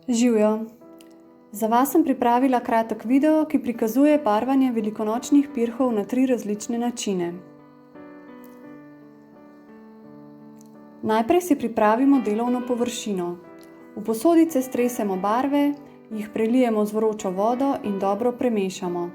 Živjo! Za vas sem pripravila kratek video, ki prikazuje barvanje velikonočnih pirhov na 3 različne načine. Najprej si pripravimo delovno površino. V posodice stresemo barve, jih prelijemo z vročo vodo in dobro premešamo.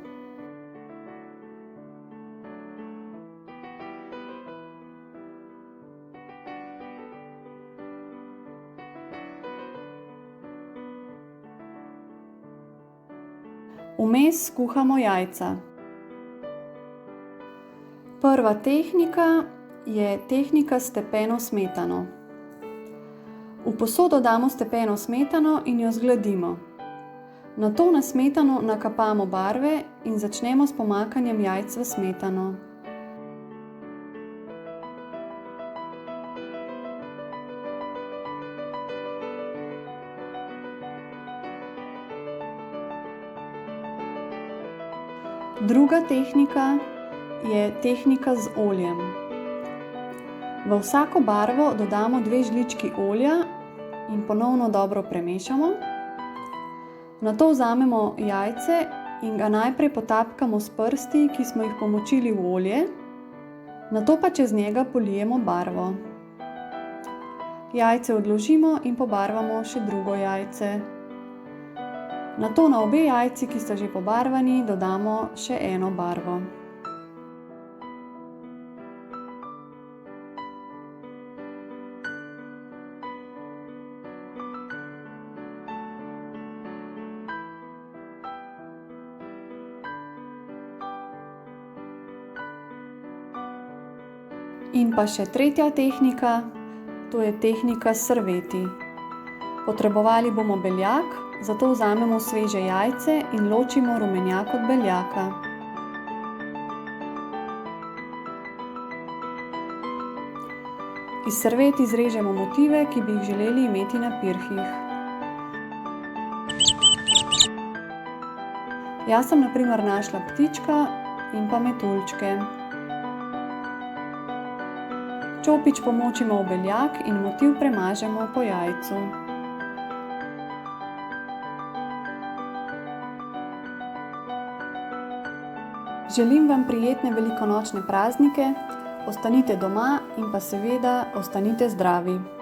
Vmes skuhamo jajca. Prva tehnika je tehnika s stepeno smetano. V posodo damo stepeno smetano in jo zgladimo. Nato na smetano nakapamo barve in začnemo s pomakanjem jajc v smetano. Druga tehnika je tehnika z oljem. V vsako barvo dodamo 2 žlički olja in ponovno dobro premešamo. Nato vzamemo jajce in ga najprej potapkamo s prsti, ki smo jih pomočili v olje, nato pa čez njega polijemo barvo. Jajce odložimo in pobarvamo še drugo jajce. Nato na obe jajci, ki sta že pobarvani, dodamo še eno barvo. In pa še tretja tehnika, to je tehnika s srveti. Potrebovali bomo beljak, zato vzamemo sveže jajce in ločimo rumenjak od beljaka. Iz srvet izrežemo motive, ki bi jih želeli imeti na pirhih. Jaz sem na primer našla ptička in pa metuljčke. Čopič pomočimo v beljak in motiv premažemo po jajcu. Želim vam prijetne velikonočne praznike, ostanite doma in pa seveda ostanite zdravi.